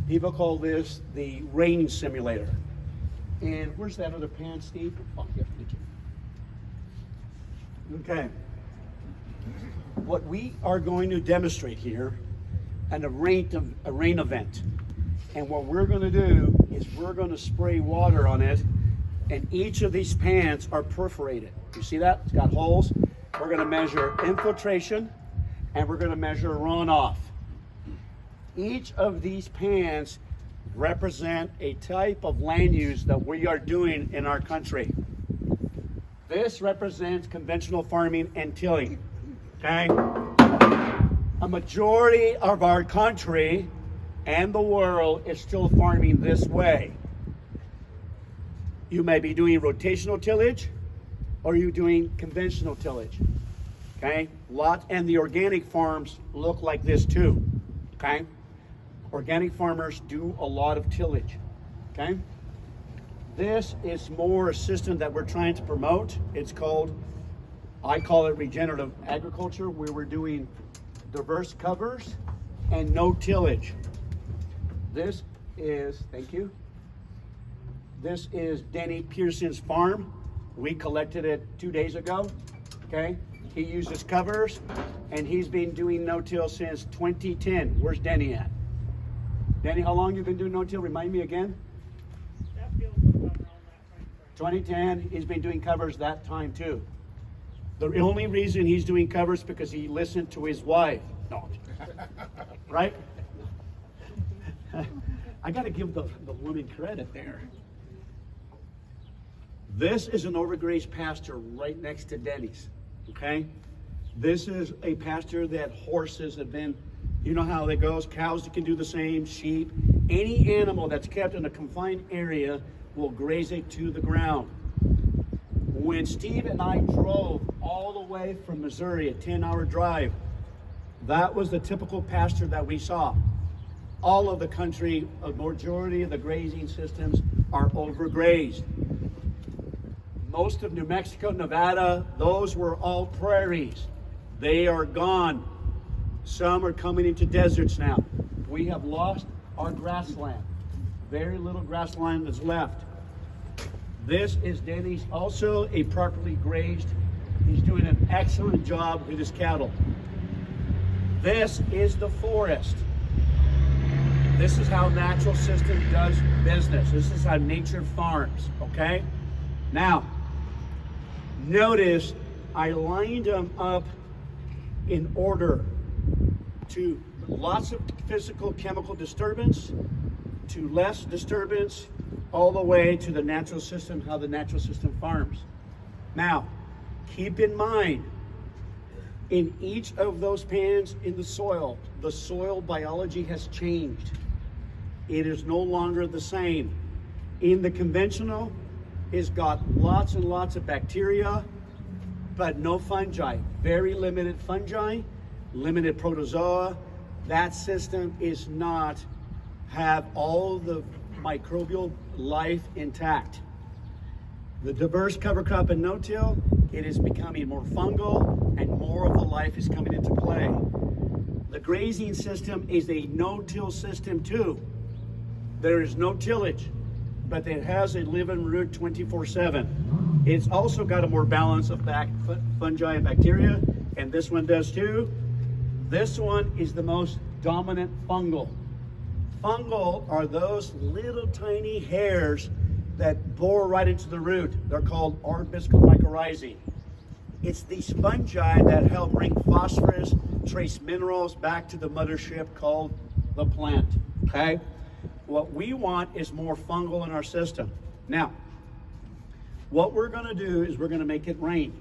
People call this the rain simulator. And where's that other pan, Steve? Oh, yeah, thank you. Okay. What we are going to demonstrate here, a rain event. And what we're going to do is we're going to spray water on it, and each of these pans are perforated. You see that? It's got holes. We're going to measure infiltration, and we're going to measure runoff. Each of these pans represent a type of land use that we are doing in our country. This represents conventional farming and tilling. Okay? A majority of our country and the world is still farming this way. You may be doing rotational tillage, or you're doing conventional tillage. Okay? And the organic farms look like this too. Okay? Organic farmers do a lot of tillage. Okay? This is more a system that we're trying to promote. It's called, I call it regenerative agriculture, where we're doing diverse covers and no tillage. This is, thank you. This is Denny Pearson's farm. We collected it 2 days ago. Okay? He uses covers, and he's been doing no-till since 2010. Where's Denny at? Denny, how long you been doing no-till? Remind me again. That field was around that time frame. 2010. He's been doing covers that time too. The only reason he's doing covers because he listened to his wife. No, right? I got to give the woman credit there. This is an overgrazed pasture right next to Denny's. Okay, this is a pasture that horses have been. You know how it goes. Cows can do the same. Sheep, any animal that's kept in a confined area will graze it to the ground. When Steve and I drove all the way from Missouri, a 10-hour drive, that was the typical pasture that we saw. All of the country, a majority of the grazing systems are overgrazed. Most of New Mexico, Nevada, those were all prairies. They are gone. Some are coming into deserts now. We have lost our grassland. Very little grassland is left. This is Denny's, also a properly grazed. He's doing an excellent job with his cattle. This is the forest. This is how natural system does business. This is how nature farms, okay? Now, notice I lined them up in order to lots of physical chemical disturbance, to less disturbance, all the way to the natural system, how the natural system farms. Now, keep in mind, in each of those pans in the soil biology has changed. It is no longer the same. In the conventional, it's got lots and lots of bacteria, but no fungi. Very limited fungi, limited protozoa. That system is not have all the microbial life intact. The diverse cover crop and no-till, it is becoming more fungal and more of the life is coming into play. The grazing system is a no-till system too. There is no tillage, but it has a living root 24/7. It's also got a more balance of fungi and bacteria, and this one does too. This one is the most dominant fungal. Fungal are those little tiny hairs that bore right into the root. They're called mycorrhizae. It's these fungi that help bring phosphorus, trace minerals back to the mothership called the plant, okay? What we want is more fungal in our system. Now, what we're gonna do is we're gonna make it rain.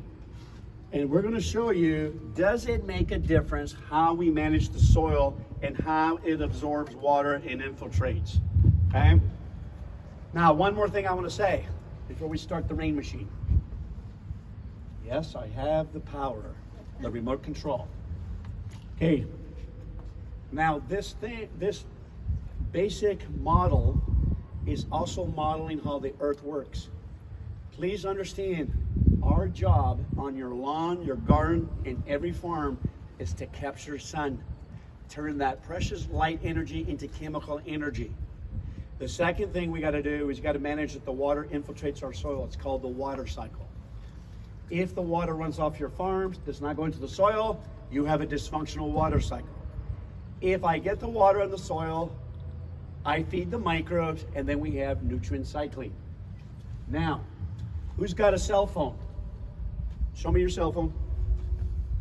And we're gonna show you, does it make a difference how we manage the soil and how it absorbs water and infiltrates, okay? Now, one more thing I wanna say before we start the rain machine. Yes, I have the power, the remote control. Okay, now this basic model is also modeling how the earth works. Please understand, our job on your lawn, your garden, and every farm is to capture sun. turn that precious light energy into chemical energy. The second thing we got to do is got to manage that the water infiltrates our soil. It's called the water cycle. If the water runs off your farms, does not go into the soil, you have a dysfunctional water cycle. If I get the water in the soil, I feed the microbes, and then we have nutrient cycling. Now, who's got a cell phone? Show me your cell phone.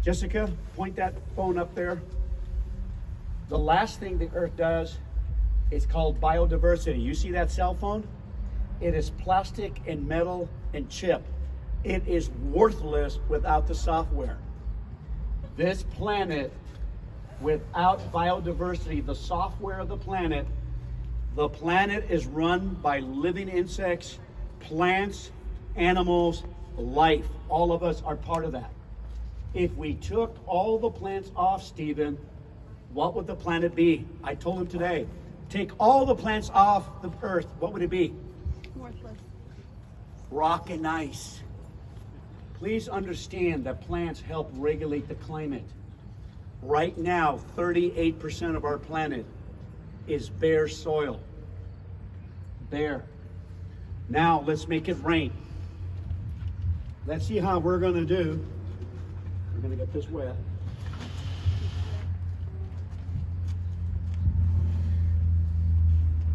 Jessica, point that phone up there. The last thing the earth does is called biodiversity. You see that cell phone? It is plastic and metal and chip. It is worthless without the software. This planet, without biodiversity, the software of the planet is run by living insects, plants, animals, life. All of us are part of that. If we took all the plants off, Stephen, what would the planet be? I told him today, take all the plants off the earth, what would it be? Worthless. Rock and ice. Please understand that plants help regulate the climate. Right now, 38% of our planet is bare soil. Bare. Now, let's make it rain. Let's see how we're going to do. We're going to get this wet.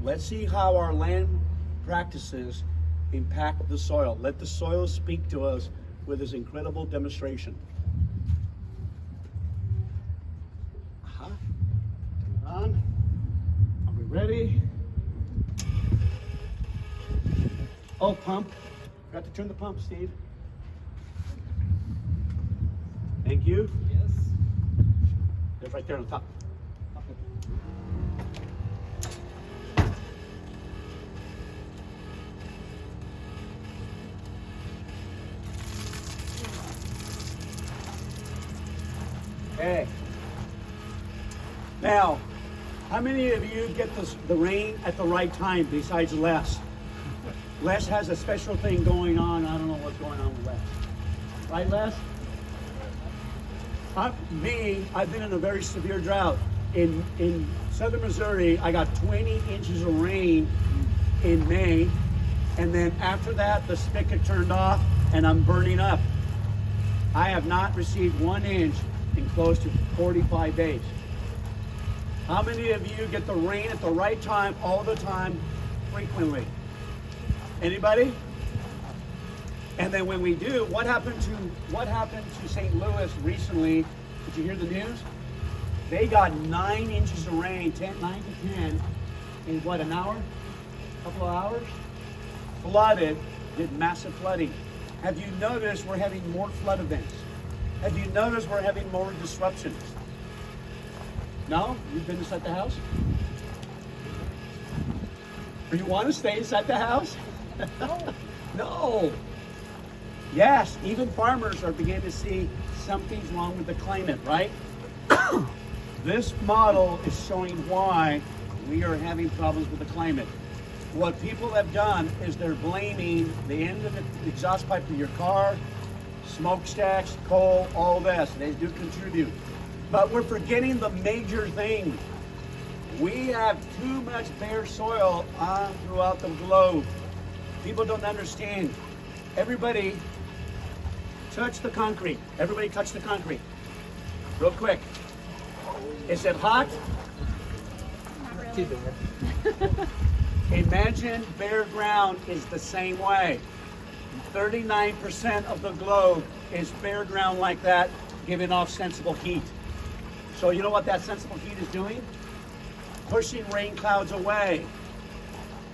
Let's see how our land practices impact the soil. Let the soil speak to us with this incredible demonstration. Turn it on. Are we ready? Oh, pump. Forgot to turn the pump, Steve. Thank you. Yes. It's right there on the top. Okay. Now, how many of you get the rain at the right time besides Les? Les has a special thing going on. I don't know what's going on with Les. Right, Les? I've been in a very severe drought. In southern Missouri, I got 20 inches of rain in May. And then after that, the spigot turned off and I'm burning up. I have not received 1 inch in close to 45 days. How many of you get the rain at the right time, all the time, frequently? Anybody? And then when we do, what happened to St. Louis recently? Did you hear the news? They got 9 inches of rain, 9 to 10, in what, an hour? A couple of hours? Flooded, did massive flooding. Have you noticed we're having more flood events? Have you noticed we're having more disruptions? No? You've been inside the house? Or you want to stay inside the house? No. Yes, even farmers are beginning to see something's wrong with the climate, right? This model is showing why we are having problems with the climate. What people have done is they're blaming the end of the exhaust pipe of your car, smokestacks, coal, all this. They do contribute. But we're forgetting the major thing. We have too much bare soil throughout the globe. People don't understand. Everybody touch the concrete. Everybody touch the concrete. Real quick. Is it hot? Not really. Imagine bare ground is the same way. 39% of the globe is bare ground like that, giving off sensible heat. So you know what that sensible heat is doing? Pushing rain clouds away.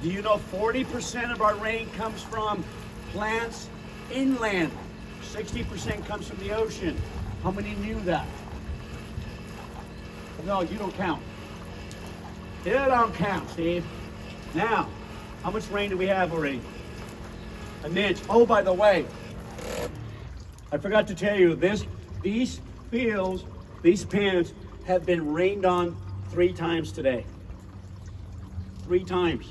Do you know 40% of our rain comes from plants inland? 60% comes from the ocean. How many knew that? No, you don't count. You don't count, Steve. Now, how much rain do we have already? An inch. Oh, by the way, I forgot to tell you, these fields, these pens have been rained on 3 times today. 3 times.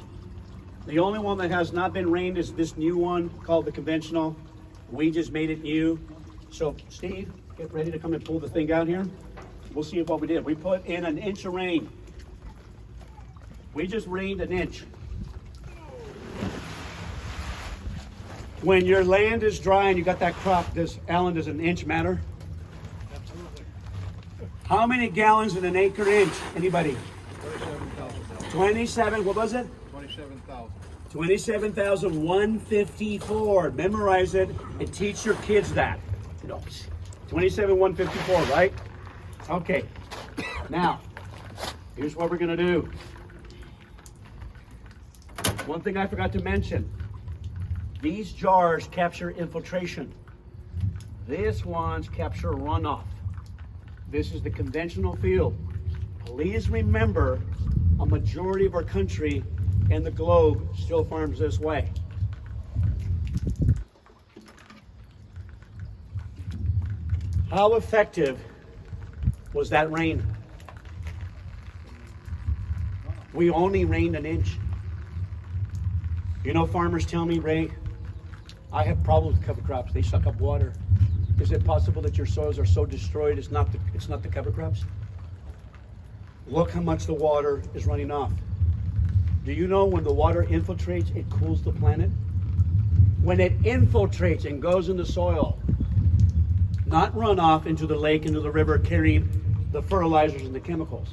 The only one that has not been rained is this new one called the conventional. We just made it new. So, Steve, get ready to come and pull the thing out here. We'll see what we did. We put in an inch of rain. We just rained an inch. When your land is dry and you got that crop, Alan, does an inch matter? Absolutely. How many gallons in an acre inch? Anybody? 27, what was it? 27,000. 27,154. Memorize it and teach your kids that. 27,154, right? Okay. Now, here's what we're gonna do. One thing I forgot to mention. These jars capture infiltration. This one's capture runoff. This is the conventional field. Please remember, a majority of our country and the globe still farms this way. How effective was that rain? We only rained an inch. You know, farmers tell me, Ray, I have problems with cover crops. They suck up water. Is it possible that your soils are so destroyed it's not the cover crops? Look how much the water is running off. Do you know when the water infiltrates, it cools the planet? When it infiltrates and goes in the soil, not run off into the lake, into the river, carrying the fertilizers and the chemicals.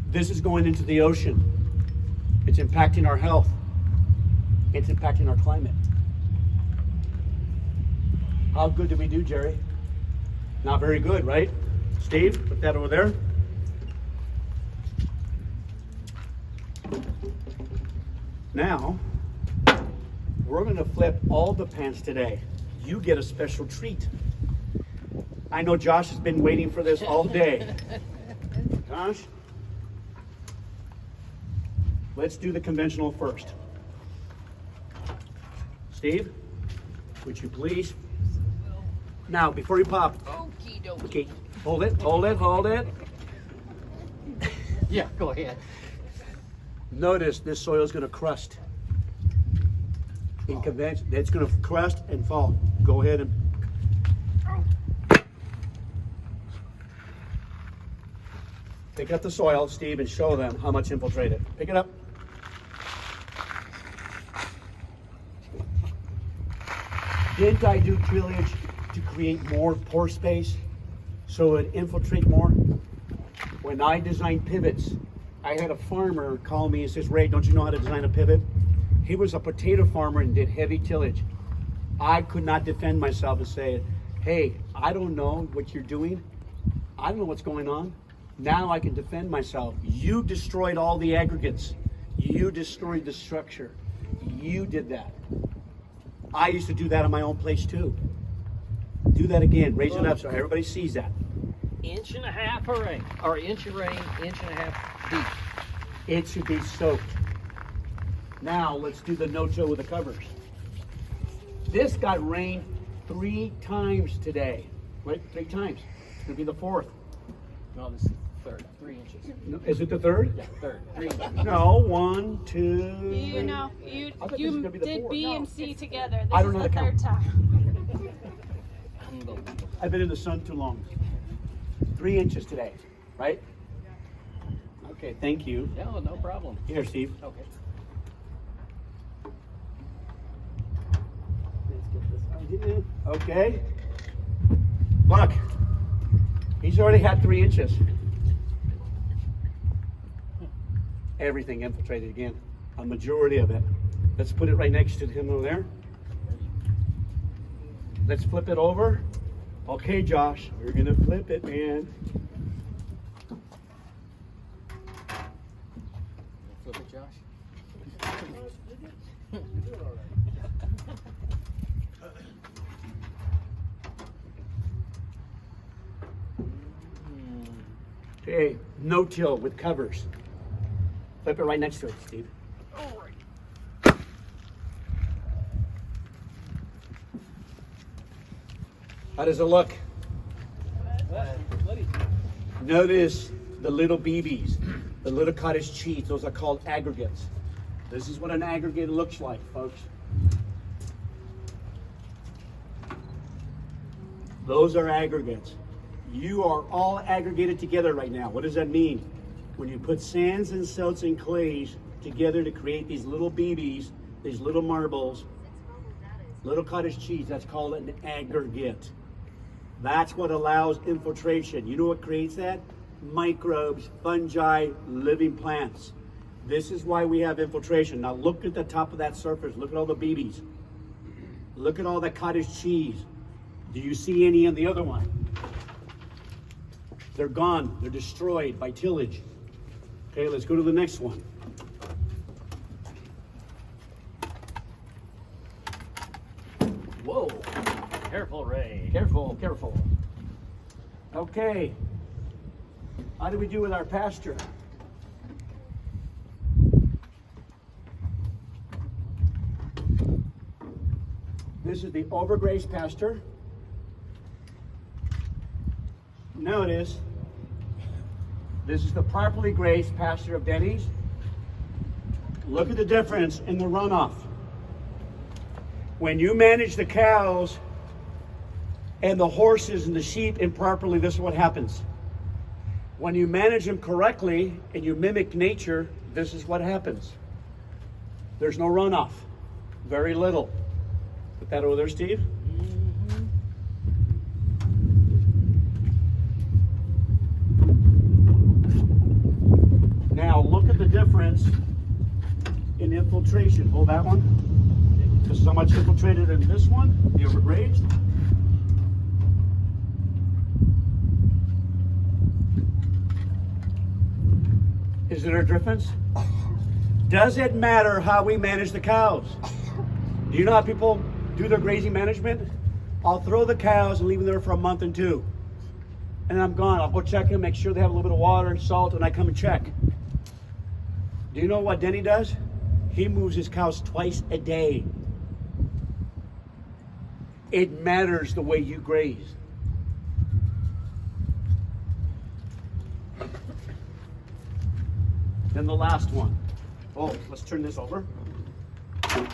This is going into the ocean. It's impacting our health. It's impacting our climate. How good did we do, Jerry? Not very good, right? Steve, put that over there. Now, we're gonna flip all the pans today. You get a special treat. I know Josh has been waiting for this all day. Josh, let's do the conventional first. Steve, would you please? Now, before you pop, Okie dokie. okay, hold it, hold it, hold it. Yeah, go ahead. Notice this soil is going to crust. In convention, it's going to crust and fall. Go ahead and. Pick up the soil, Steve, and show them how much infiltrated. Pick it up. Didn't I do tillage to create more pore space so it infiltrate more? When I designed pivots, I had a farmer call me and says, Ray, don't you know how to design a pivot? He was a potato farmer and did heavy tillage. I could not defend myself and say, hey, I don't know what you're doing. I don't know what's going on. Now I can defend myself. You destroyed all the aggregates. You destroyed the structure. You did that. I used to do that on my own place too. Do that again. Raise it up so everybody sees that. 1.5 of rain, or inch of rain, 1.5 deep. It should be soaked. Now let's do the no-till with the covers. This got rained 3 times today. Right? 3 times. It's going to be the 4th. No, this is third, 3 inches. No, is it the 3rd? Yeah, third, 3 inches. No, 1, 2. You know, you I thought this was gonna be the did fourth. B No. and C together. This I don't is know the the count. 3rd time. Unbelievable. I've been in the sun too long. 3 inches today, right? Okay, thank you. No, no problem. Here, Steve. Okay. Let's get this out here. Okay. Look, he's already had 3 inches. Everything infiltrated again, a majority of it. Let's put it right next to him over there. Let's flip it over. Okay, Josh, we're gonna flip it, man. Flip it, Josh. Okay, no-till with covers. Flip it right next to it, Steve. How does it look? Notice the little BBs, the little cottage cheese. Those are called aggregates. This is what an aggregate looks like, folks. Those are aggregates. You are all aggregated together right now. What does that mean? When you put sands and silts and clays together to create these little BBs, these little marbles, little cottage cheese, that's called an aggregate. That's what allows infiltration. You know what creates that? Microbes, fungi, living plants. This is why we have infiltration. Now look at the top of that surface. Look at all the BBs. Look at all that cottage cheese. Do you see any in the other one? They're gone. They're destroyed by tillage. Okay, let's go to the next one. Whoa. Careful, Ray. Careful, careful. Okay. How do we do with our pasture? This is the overgrazed pasture. Notice, this is the properly grazed pasture of Denny's. Look at the difference in the runoff. When you manage the cows and the horses and the sheep improperly, this is what happens. When you manage them correctly and you mimic nature, this is what happens. There's no runoff, very little. Put that over there, Steve. Now look at the difference in infiltration. Hold that one. This is how much infiltrated in this one, the overgrazed. Is there a difference? Does it matter how we manage the cows? Do you know how people do their grazing management? I'll throw the cows and leave them there for a month and two. And I'm gone. I'll go check them, make sure they have a little bit of water, salt, and I come and check. Do you know what Denny does? He moves his cows twice a day. It matters the way you graze. Then the last one. Oh, let's turn this over. Okay.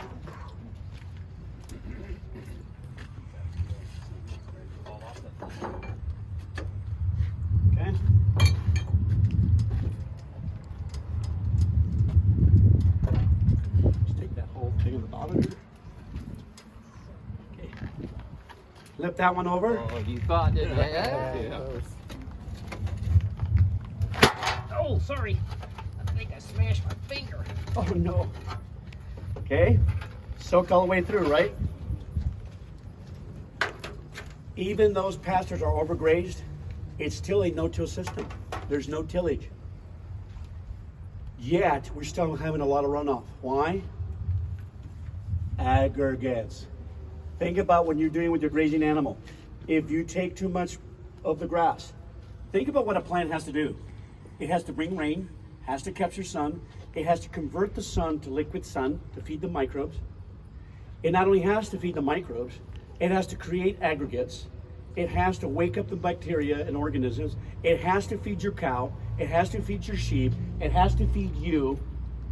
Let's take that whole thing in the bottom here. Okay. Flip that one over. Oh, you thought it. Yeah. Oh, sorry. I think I smashed my finger. Oh no. Okay. Soak all the way through, right? Even those pastures are overgrazed, it's still a no-till system. There's no tillage. Yet, we're still having a lot of runoff. Why? Aggregates. Think about when you're doing with your grazing animal. If you take too much of the grass, think about what a plant has to do. It has to bring rain, has to capture sun, it has to convert the sun to liquid sun to feed the microbes. It not only has to feed the microbes, it has to create aggregates. It has to wake up the bacteria and organisms. It has to feed your cow. It has to feed your sheep. It has to feed you.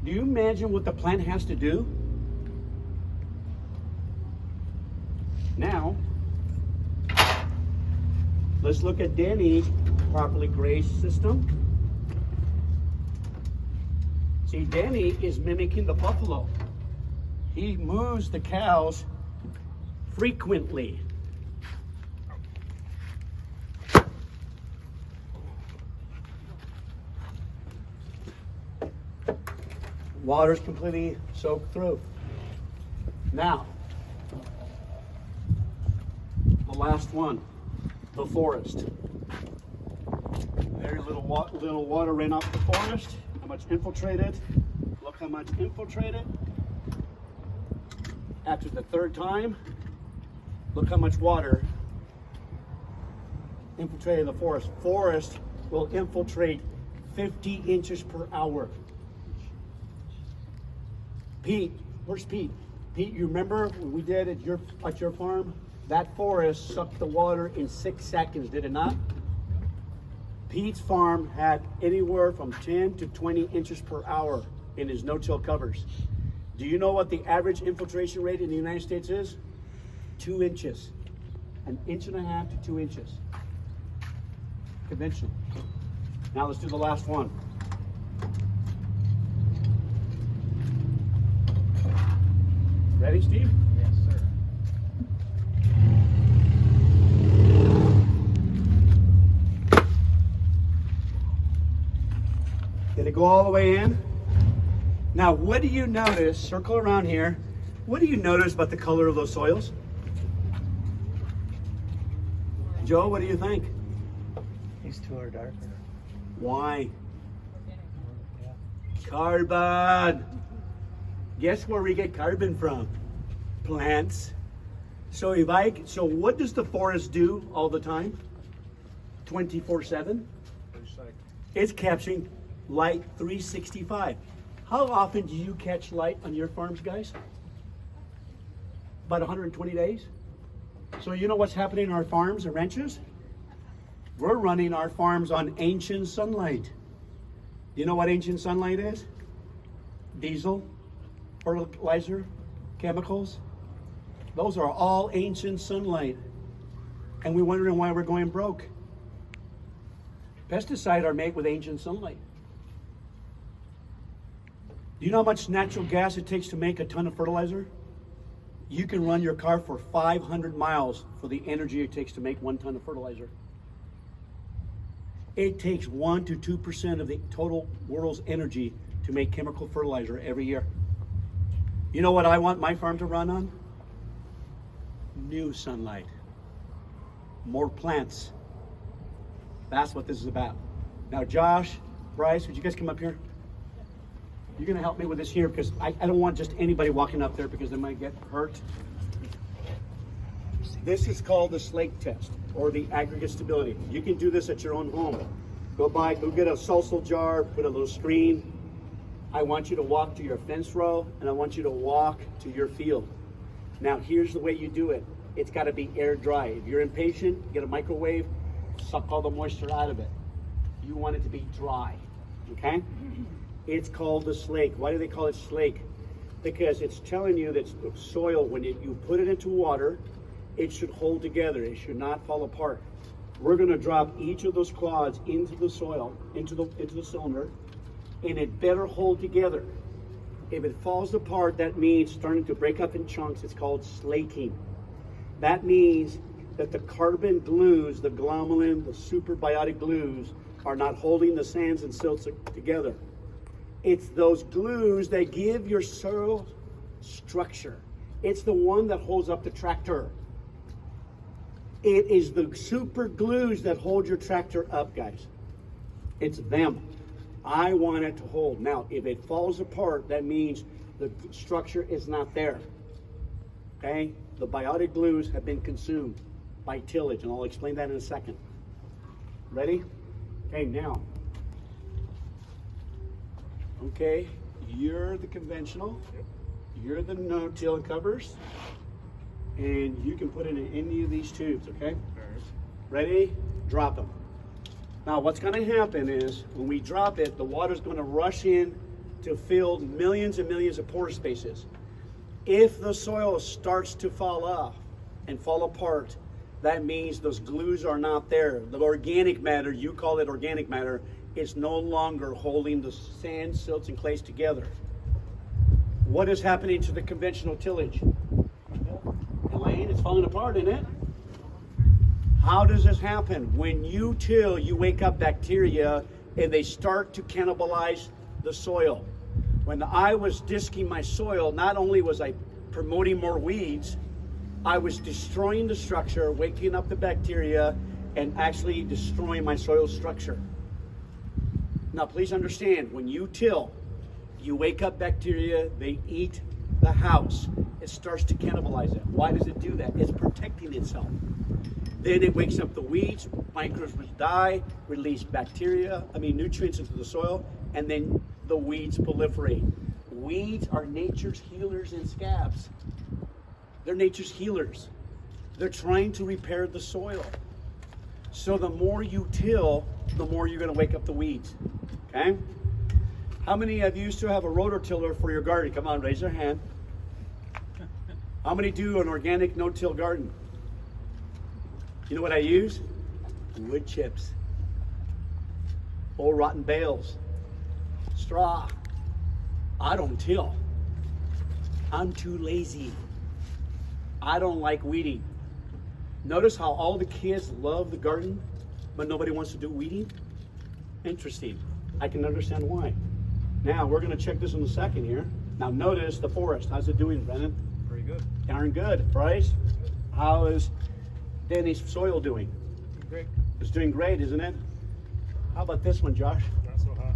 Do you imagine what the plant has to do? Now, let's look at Danny's properly grazed system. See, Danny is mimicking the buffalo. He moves the cows frequently. Water's completely soaked through. Now, the last one, the forest. Very little water ran off the forest. How much infiltrated? Look how much infiltrated. After the third time, look how much water infiltrated the forest. Forest will infiltrate 50 inches per hour. Pete, where's Pete? Pete, you remember what we did at your farm? That forest sucked the water in 6 seconds, did it not? Pete's farm had anywhere from 10 to 20 inches per hour in his no-till covers. Do you know what the average infiltration rate in the United States is? 2 inches. 1.5 to 2 inches. conventional. Now let's do the last one. Ready, Steve? Yes, sir. Did it go all the way in? Now, what do you notice? Circle around here. What do you notice about the color of those soils? Joe, what do you think? These two are darker. Why? Yeah. Carbon. Guess where we get carbon from? Plants. So what does the forest do all the time? 24/7? It's capturing light 365. How often do you catch light on your farms, guys? About 120 days. So you know what's happening in our farms and ranches? We're running our farms on ancient sunlight. You know what ancient sunlight is? Diesel, fertilizer, chemicals. Those are all ancient sunlight. And we're wondering why we're going broke. Pesticides are made with ancient sunlight. Do you know how much natural gas it takes to make a ton of fertilizer? You can run your car for 500 miles for the energy it takes to make 1 ton of fertilizer. It takes 1 to 2% of the total world's energy to make chemical fertilizer every year. You know what I want my farm to run on? New sunlight. More plants. That's what this is about. Now, Josh, Bryce, would you guys come up here? You're going to help me with this here because I don't want just anybody walking up there because they might get hurt. This is called the slake test or the aggregate stability. You can do this at your own home. Go get a salsa jar, put a little screen. I want you to walk to your fence row and I want you to walk to your field. Now, here's the way you do it. It's got to be air dry. If you're impatient, get a microwave, suck all the moisture out of it. You want it to be dry, okay? It's called the slake. Why do they call it slake? Because it's telling you that soil, when you put it into water, it should hold together. It should not fall apart. We're going to drop each of those clods into the soil, into the cylinder, and it better hold together. If it falls apart, that means starting to break up in chunks. It's called slaking. That means that the carbon glues, the glomalin, the superbiotic glues, are not holding the sands and silts together. It's those glues that give your soil structure. It's the one that holds up the tractor. It is the super glues that hold your tractor up, guys. It's them. I want it to hold. Now, if it falls apart, that means the structure is not there. Okay? The biotic glues have been consumed by tillage, and I'll explain that in a second. Ready? Okay, now. Okay, you're the conventional. You're the no-till covers. And you can put it in any of these tubes, okay? Ready? Drop them. Now, what's going to happen is when we drop it, the water's going to rush in to fill millions and millions of pore spaces. If the soil starts to fall off and fall apart, that means those glues are not there. The organic matter, you call it organic matter, is no longer holding the sand, silts, and clays together. What is happening to the conventional tillage? Elaine, it's falling apart, isn't it? How does this happen? When you till, you wake up bacteria and they start to cannibalize the soil. When I was disking my soil, not only was I promoting more weeds, I was destroying the structure, waking up the bacteria, and actually destroying my soil structure. Now, please understand, when you till, you wake up bacteria, they eat the house. It starts to cannibalize it. Why does it do that? It's protecting itself. Then it wakes up the weeds, microbes die, release nutrients into the soil, and then the weeds proliferate. Weeds are nature's healers and scabs. They're nature's healers. They're trying to repair the soil. So the more you till, the more you're going to wake up the weeds. Okay? How many of you still have a rototiller for your garden? Come on, raise your hand. How many do an organic no-till garden? You know what I use? Wood chips. old rotten bales, straw. I don't till. I'm too lazy. I don't like weeding. Notice how all the kids love the garden, but nobody wants to do weeding? Interesting. I can understand why. Now, we're gonna check this in a second here. Now notice the forest. How's it doing, Brennan? Pretty good. Darn good. Bryce, how is Danny's soil doing? Great. It's doing great, isn't it? How about this one, Josh? Not so hot.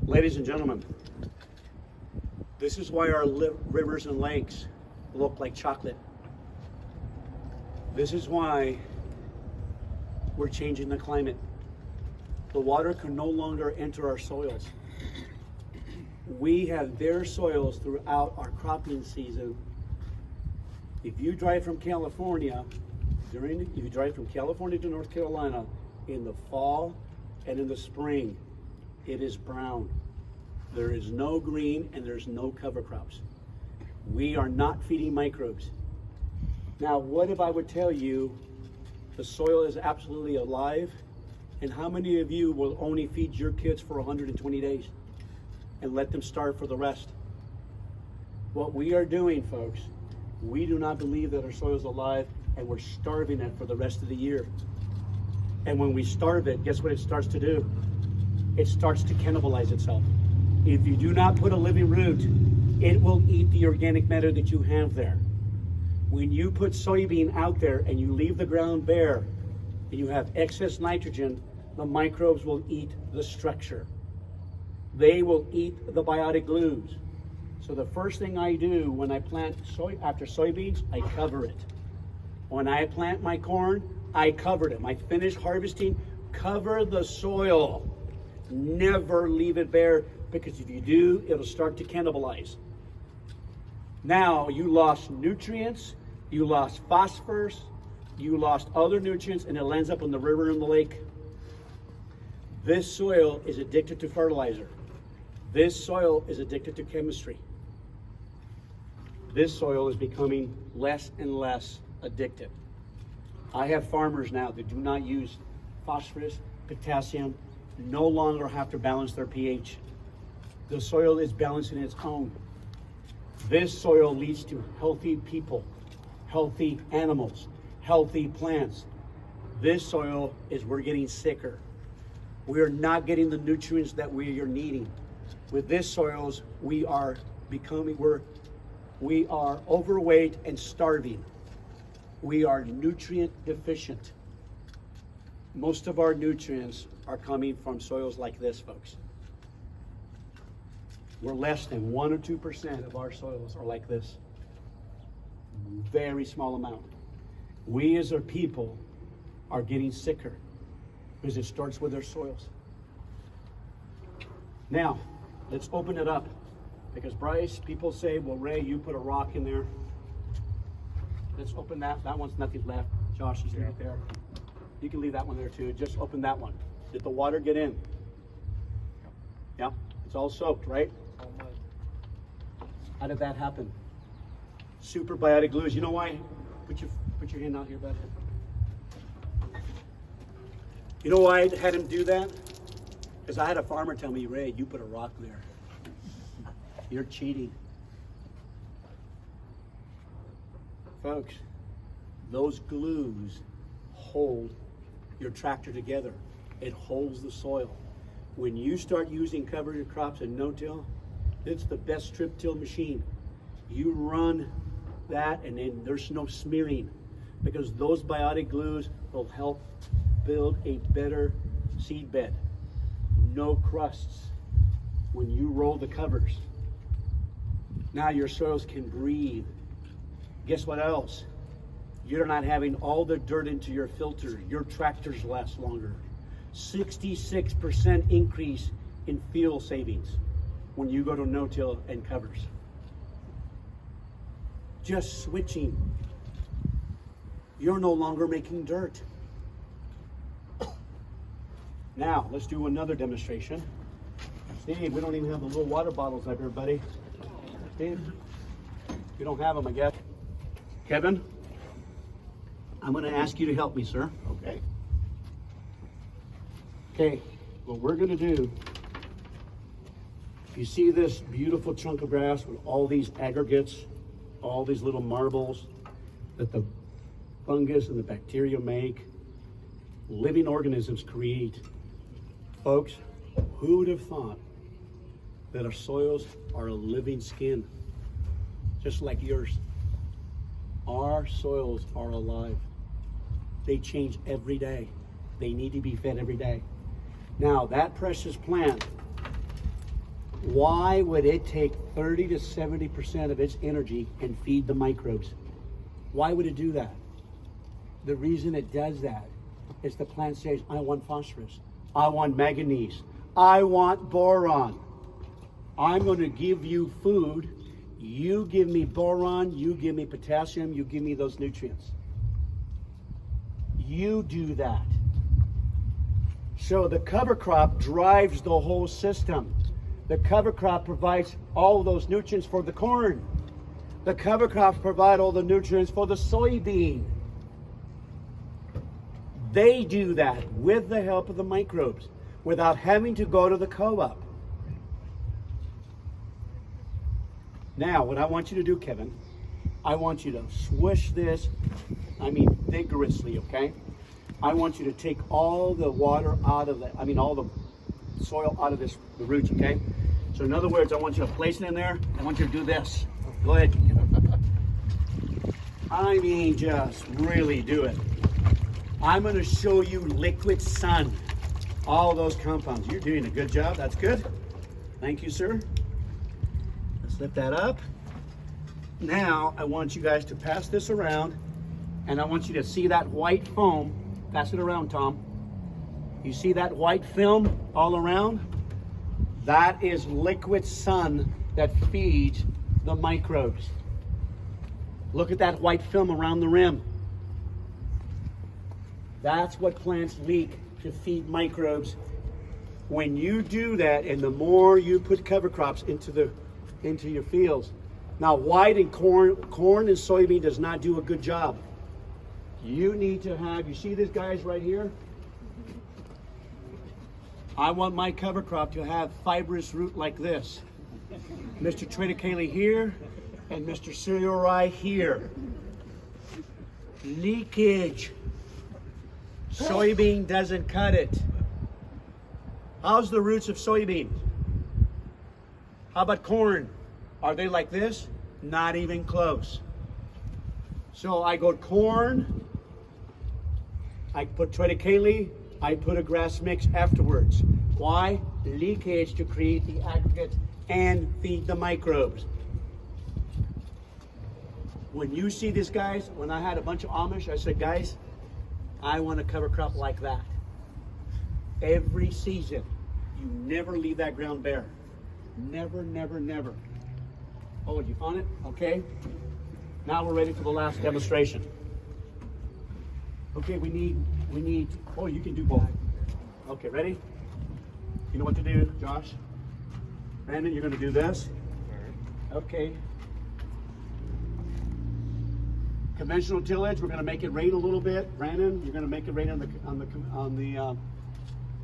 Ladies and gentlemen, this is why our rivers and lakes look like chocolate. This is why we're changing the climate. The water can no longer enter our soils. We have bare soils throughout our cropping season. If you drive from California, if you drive from California to North Carolina in the fall and in the spring, it is brown. There is no green and there's no cover crops. We are not feeding microbes. Now, what if I would tell you the soil is absolutely alive? And how many of you will only feed your kids for 120 days and let them starve for the rest? What we are doing, folks, we do not believe that our soil is alive, and we're starving it for the rest of the year. And when we starve it, guess what it starts to do? It starts to cannibalize itself. If you do not put a living root, it will eat the organic matter that you have there. When you put soybean out there and you leave the ground bare and you have excess nitrogen, the microbes will eat the structure. They will eat the biotic glues. So the first thing I do when I plant after soybeans, I cover it. When I plant my corn, I cover it. My finished harvesting, cover the soil. Never leave it bare, because if you do, it'll start to cannibalize. Now you lost nutrients, you lost phosphorus, you lost other nutrients, and it lands up in the river and the lake. This soil is addicted to fertilizer. This soil is addicted to chemistry. This soil is becoming less and less addicted. I have farmers now that do not use phosphorus, potassium, no longer have to balance their pH. The soil is balancing its own. This soil leads to healthy people, healthy animals, healthy plants. This soil is we're getting sicker. We are not getting the nutrients that we are needing. With this soils, we are overweight and starving. We are nutrient deficient. Most of our nutrients are coming from soils like this, folks. We're less than 1 or 2% of our soils are like this. Very small amount. We as a people are getting sicker because it starts with our soils. Now, let's open it up. Because Bryce, people say, well, Ray, you put a rock in there. Let's open that. That one's nothing left. Josh, just leave it there. You can leave that one there too. Just open that one. Did the water get in? Yeah, it's all soaked, right? How did that happen? Super biotic glues. You know why? Put your hand out here, bud. You know why I had him do that? Because I had a farmer tell me, Ray, you put a rock there. You're cheating. Folks, those glues hold your tractor together. It holds the soil. When you start using cover your crops and no-till, it's the best strip till machine. You run that and then there's no smearing, because those biotic glues will help build a better seed bed. No crusts when you roll the covers. Now your soils can breathe. Guess what else? You're not having all the dirt into your filter. Your tractors last longer. 66% increase in fuel savings when you go to no-till and covers. Just switching. You're no longer making dirt. Now, let's do another demonstration. Steve, we don't even have the little water bottles up here, buddy. Steve, you don't have them, I guess. Kevin, I'm going to ask you to help me, sir. Okay. Okay, what we're gonna do, you see this beautiful chunk of grass with all these aggregates, all these little marbles that the fungus and the bacteria make, living organisms create. Folks, who would have thought that our soils are a living skin, just like yours? Our soils are alive. They change every day. They need to be fed every day. Now, that precious plant, why would it take 30 to 70% of its energy and feed the microbes? Why would it do that? The reason it does that is the plant says, I want phosphorus, I want manganese, I want boron. I'm going to give you food. You give me boron, you give me potassium, you give me those nutrients. You do that. So the cover crop drives the whole system. The cover crop provides all those nutrients for the corn. The cover crops provide all the nutrients for the soybean. They do that with the help of the microbes without having to go to the co-op. Now, what I want you to do, Kevin, I want you to swish this, vigorously, okay? I want you to take all the water out of all the soil out of the roots, okay? So in other words, I want you to place it in there. I want you to do this. Go ahead. Just really do it. I'm going to show you liquid sun. All those compounds. You're doing a good job. That's good. Thank you, sir. Let's lift that up. Now, I want you guys to pass this around, and I want you to see that white foam. Pass it around, Tom. You see that white film all around? That is liquid sun that feeds the microbes. Look at that white film around the rim. That's what plants leak to feed microbes. When you do that, and the more you put cover crops into your fields. Now, white and corn and soybean does not do a good job. You need to have, you see these guys right here? I want my cover crop to have fibrous root like this. Mr. Triticale here and Mr. Cereal Rye here. Leakage. Soybean doesn't cut it. How's the roots of soybean? How about corn? Are they like this? Not even close. So I go corn, I put triticale, I put a grass mix afterwards. Why? Leakage to create the aggregate and feed the microbes. When you see this, guys, when I had a bunch of Amish, I said, guys, I want a cover crop like that. Every season, you never leave that ground bare. Never, never, never. Oh, you found it? Okay. Now we're ready for the last demonstration. Okay, we need, oh, you can do both. Okay, ready? You know what to do, Josh? Brandon, you're gonna do this. Okay. Conventional tillage, we're gonna make it rain a little bit. Brandon, you're gonna make it rain on the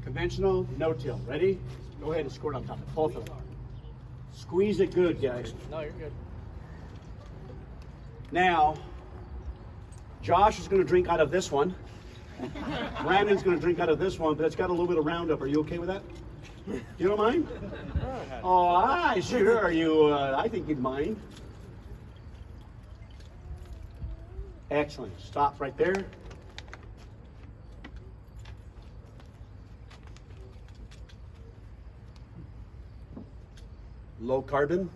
conventional no-till. Ready? Go ahead and squirt on top of both of them. Squeeze it good, guys. No, you're good. Now, Josh is going to drink out of this one. Brandon's going to drink out of this one, but it's got a little bit of Roundup. Are you okay with that? You don't mind? Oh, I sure are you. I think you'd mind. Excellent. Stop right there. Low carbon,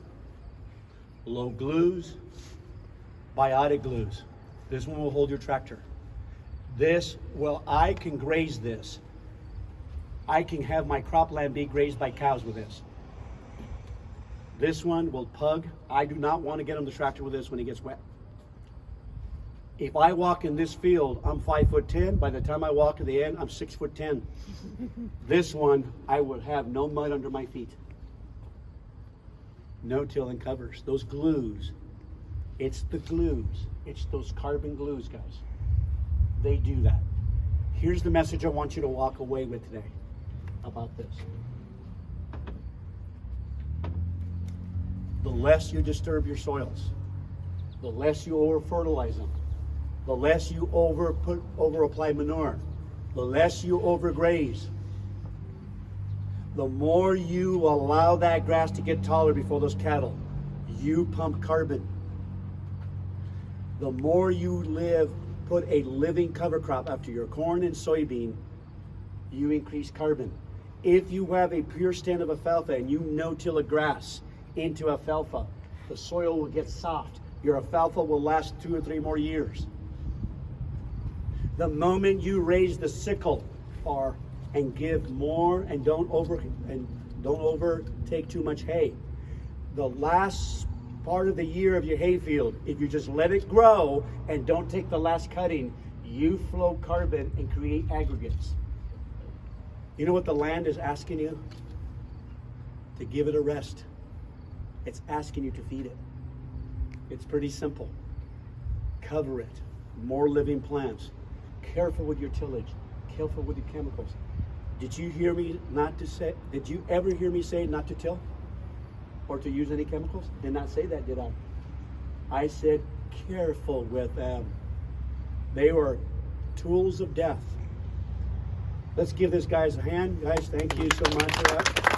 low glues, biotic glues. This one will hold your tractor. This, well, I can graze this. I can have my cropland be grazed by cows with this. This one will pug. I do not want to get on the tractor with this when it gets wet. If I walk in this field, I'm 5'10". By the time I walk to the end, I'm 6'10". This one, I will have no mud under my feet. No-till and covers. Those glues. It's the glues. It's those carbon glues, guys. They do that. Here's the message I want you to walk away with today. about this. The less you disturb your soils, the less you over fertilize them, the less you over apply manure, the less you overgraze, the more you allow that grass to get taller before those cattle, you pump carbon. The more you put a living cover crop after your corn and soybean, you increase carbon. If you have a pure stand of alfalfa and you no-till a grass into alfalfa, the soil will get soft. Your alfalfa will last 2 or 3 more years. The moment you raise the sickle and give more and don't overtake too much hay, the last part of the year of your hay field, if you just let it grow and don't take the last cutting, you flow carbon and create aggregates. You know what the land is asking you? To give it a rest. It's asking you to feed it. It's pretty simple. Cover it. More living plants. Careful with your tillage. Careful with your chemicals. Did you ever hear me say not to till? Or to use any chemicals? Did not say that, did I? I said careful with them. They were tools of death. Let's give this guys a hand. Guys, thank you so much for that.